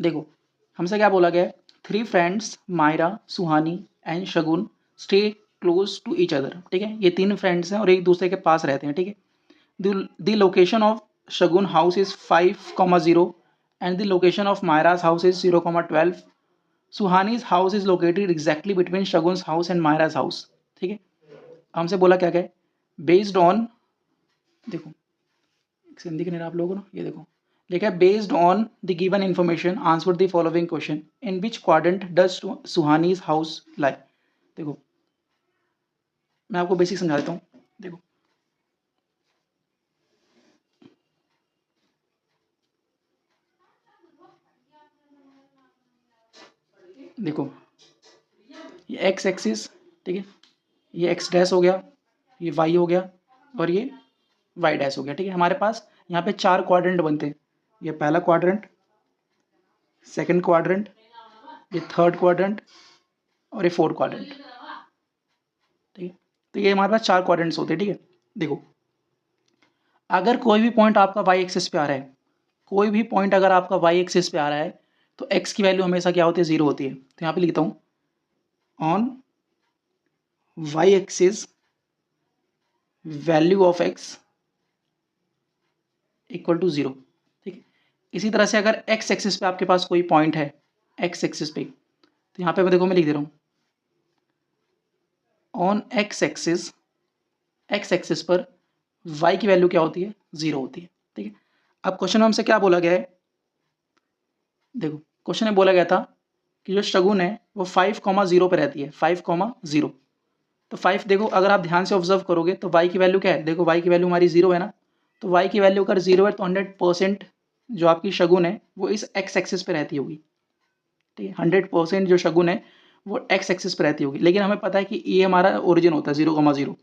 देखो हमसे क्या बोला गया है, 3 friends Myra, Suhani and Shagun stay close to each other. ठीक है, ये 3 फ्रेंड्स हैं और एक दूसरे के पास रहते हैं। ठीक है, the location of Shagun house is 5,0 and the location of Myra's house is 0,12। Suhani's house is located exactly between Shagun's house and Myra's house. ठीक है, हमसे बोला क्या क्या है, बेस्ड ऑन, देखो हिंदी के नहीं रहा आप लोगों को ना, ये देखो लिखा है based on the given information answer the following question in which quadrant does Suhani's house lie. देखो मैं आपको बेसिक समझा देता हूँ। देखो देखो ये एक्स एक्सिस, ठीक है, ये एक्स डैश हो गया, ये वाई हो गया और ये वाई डैश हो गया। ठीक है, हमारे पास यहाँ पे 4 क्वाड्रेंट बनते हैं। ये पहला क्वाड्रेंट, सेकंड क्वाड्रेंट, ये थर्ड क्वाड्रेंट और ये फोर्थ क्वाड्रेंट। ठीक है, तो ये हमारे पास 4 क्वाड्रेंट्स होते हैं। ठीक है, देखो अगर कोई भी पॉइंट आपका वाई एक्सिस पे आ रहा है, कोई भी पॉइंट अगर आपका वाई एक्सिस पे आ रहा है तो एक्स की वैल्यू हमेशा क्या होती है, 0 होती है। तो यहाँ पे लिखता हूँ on Y axis value of X equal to 0। ठीक है, इसी तरह से अगर एक्स एक्सिस पे आपके पास कोई पॉइंट है, एक्स एक्सिस पे, तो यहाँ पे मैं देखो मैं लिख दे रहा हूँ ऑन एक्स एक्सिस पर y की वैल्यू क्या होती है, 0 होती है। ठीक है, अब क्वेश्चन में हमसे क्या बोला गया है, देखो क्वेश्चन में बोला गया था कि जो शगुन है वो 5,0 पे रहती है, 5,0। तो 5 देखो अगर आप ध्यान से ऑब्जर्व करोगे तो y की वैल्यू क्या है, देखो y की वैल्यू हमारी 0 है ना, तो y की वैल्यू अगर 0 है तो 100% जो आपकी शगुन है वो इस x एक्सिस पे रहती होगी। ठीक है, 100% जो शगुन है वो x एक्सिस पे रहती होगी। लेकिन हमें पता है कि ये हमारा ओरिजिन होता है 0,0।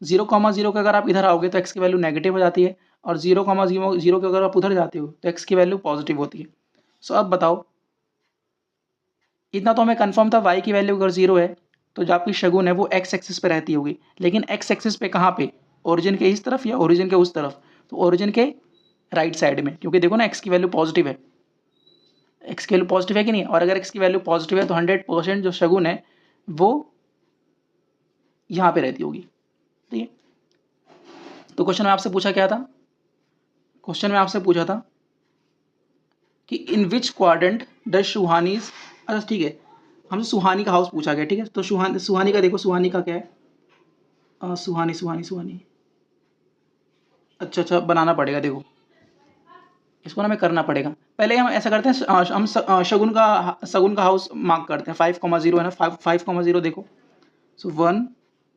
0,0 का अगर आप इधर आओगे तो x की वैल्यू नेगेटिव हो जाती है और 0,0 के अगर आप उधर जाते हो तो x की वैल्यू पॉजिटिव होती है। सो अब बताओ, इतना तो हमें कंफर्म था y की वैल्यू अगर 0 है तो जो आपकी शगुन है वो x एक्सिस पे रहती होगी। लेकिन x एक्सिस पे कहाँ पे, ओरिजिन के इस तरफ या ओरिजिन के उस तरफ, तो ओरिजिन के राइट साइड में, क्योंकि देखो ना x की वैल्यू पॉजिटिव है, x की वैल्यू पॉजिटिव है कि नहीं, और अगर x की वैल्यू पॉजिटिव है तो 100% जो शगुन है वो यहाँ पे रहती होगी। ठीक है, तो क्वेश्चन में आपसे पूछा क्या था, क्वेश्चन में आपसे पूछा था कि इन विच क्वाड्रेंट डज सुहानीज, अच्छा ठीक है, हमसे सुहानी का हाउस पूछा गया। ठीक है, तो सुहानी का देखो, सुहानी का क्या है, सुहानी अच्छा बनाना पड़ेगा। देखो इसको ना हमें करना पड़ेगा, पहले हम ऐसा करते हैं, हम शगुन का हाउस मार्क करते हैं, 5,0 है ना, 5,0 देखो, सो 1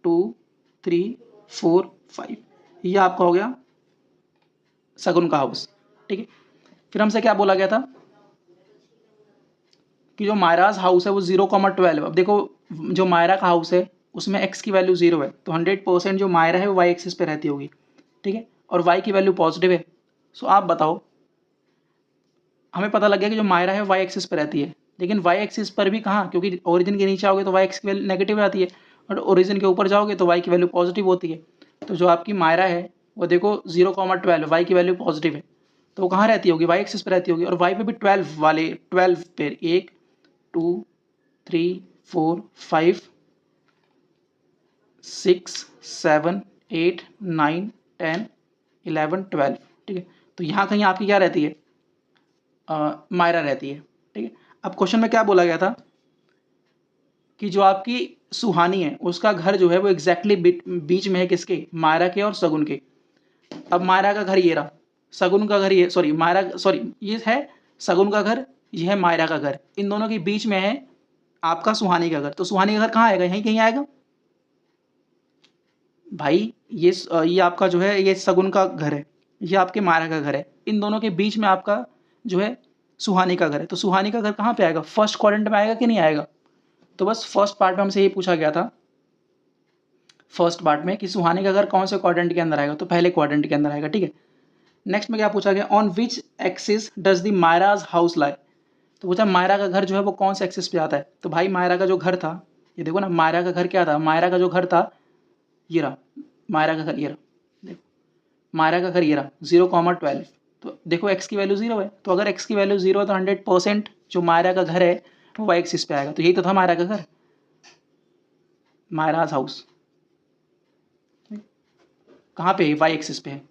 2 3 4 5, ये आपका हो गया शगुन का हाउस। ठीक है, फिर हमसे क्या बोला गया था कि जो मायराज हाउस है वो 0,12। अब देखो जो मायरा का हाउस है उसमें x की वैल्यू 0 है तो 100% जो मायरा है वो y एक्सिस पे रहती होगी। ठीक है, और y की वैल्यू पॉजिटिव है। सो आप बताओ, हमें पता लग गया कि जो मायरा है y एक्सिस पे रहती है, लेकिन y एक्सिस पर भी कहाँ, क्योंकि ओरिजिन के नीचे आओगे तो y एक्सिस की वैल्यू नेगेटिव आती है और ओरिजिन के ऊपर जाओगे तो y की वैल्यू पॉजिटिव होती है। तो जो आपकी मायरा है वो देखो 0,12, y की वैल्यू पॉजिटिव है तो वो कहाँ रहती होगी, y एक्सिस पे रहती होगी, और y पे भी 12 वाले 12 पे 1 2 3 4 5 6 7 8 9 10 11 12। ठीक है, तो यहाँ कहीं आपकी क्या रहती है, मायरा रहती है। ठीक है, अब क्वेश्चन में क्या बोला गया था कि जो आपकी सुहानी है उसका घर जो है वो एग्जैक्टली बीच में है, किसके, मायरा के और शगुन के। अब मायरा का घर ये रहा, शगुन का घर ये, सॉरी मायरा, सॉरी ये है शगुन का घर, ये है मायरा का घर, इन दोनों के बीच में है आपका सुहानी का घर। तो सुहानी का घर कहाँ आएगा, यहीं कहीं आएगा भाई। ये आपका जो है ये शगुन का घर है, ये आपके मायरा का घर है, इन दोनों के बीच में आपका जो है सुहानी का घर है। तो सुहानी का घर कहाँ पे आएगा, फर्स्ट क्वाड्रेंट में आएगा कि नहीं आएगा। तो बस फर्स्ट पार्ट में हमसे ये पूछा गया था, फर्स्ट पार्ट में कि सुहानी का घर कौन से क्वाड्रेंट के अंदर आएगा, तो पहले क्वाड्रेंट के अंदर आएगा। ठीक है, नेक्स्ट में क्या पूछा गया, on which axis does the Myra's house lie. तो पूछा मायरा का घर जो है वो कौन से एक्सिस पे आता है। तो भाई मायरा का जो घर था, ये देखो ना, मायरा का घर क्या था, मायरा का जो घर था ये रहा, मायरा का घर ये रहा, देखो मायरा का घर ये रहा 0,12। तो देखो x की वैल्यू 0 है, तो अगर x की वैल्यू 0 है तो 100% जो मायरा का घर है वो y एक्सिस पे आएगा। तो यही तो था मायरा का घर, मायराज हाउस। कहाँ पे है? y एक्सिस पे है,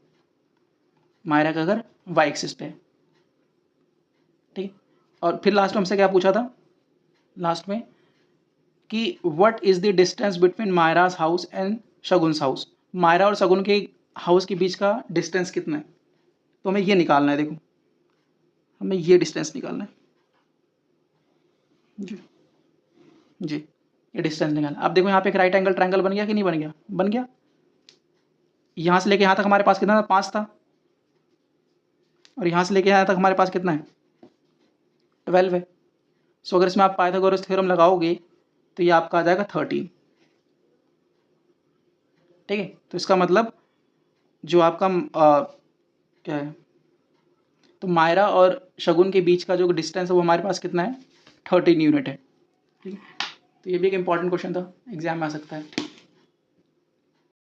मायरा का घर y एक्सिस पे है। ठीक है, और फिर लास्ट में हमसे क्या पूछा था, लास्ट में कि what is the distance between Myra's house and Shagun's house. Myra और शगुन के हाउस के बीच का डिस्टेंस कितना है, तो हमें ये निकालना है। देखो हमें ये डिस्टेंस निकालना है जी जी, ये डिस्टेंस निकालना। अब देखो यहाँ पे एक राइट एंगल ट्रायंगल बन गया कि नहीं बन गया? बन गया। यहाँ से लेके यहाँ तक हमारे पास कितना था? 5 था। और यहाँ से लेके यहाँ तक हमारे पास कितना है? 12 है। सो अगर इसमें आप पाइथागोरस थ्योरम लगाओगे तो ये आपका आ जाएगा 13। ठीक है, तो इसका मतलब जो आपका क्या है, तो मायरा और शगुन के बीच का जो डिस्टेंस है वो हमारे पास कितना है? 13 यूनिट है। ठीक है, तो ये भी एक इंपॉर्टेंट क्वेश्चन था, एग्जाम में आ सकता है।